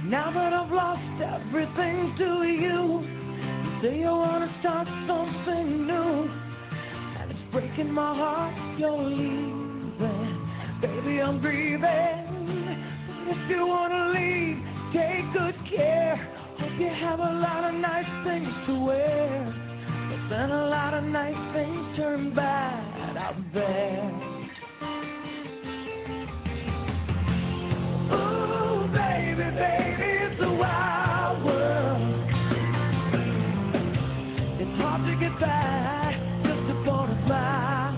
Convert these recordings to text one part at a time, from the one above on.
Now that I've lost everything to you, you say you wanna start something new, and it's breaking my heart you're leaving. Baby, I'm grieving. But if you wanna leave, take good care. Hope you have a lot of nice things to wear, but then a lot of nice things turn bad out there. Ooh, baby, baby, it's a wild world. It's hard to get by just upon a smile.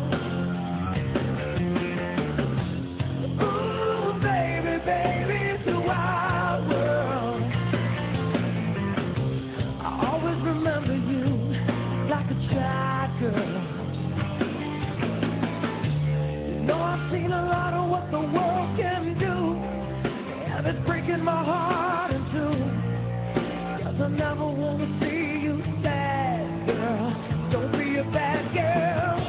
Ooh, baby, baby, it's a wild world. I always remember you like a child girl. You know I've seen a lot of what the world can do, and it's breaking my heart in two. 'Cause I never wanna see you sad, girl. Don't be a bad girl.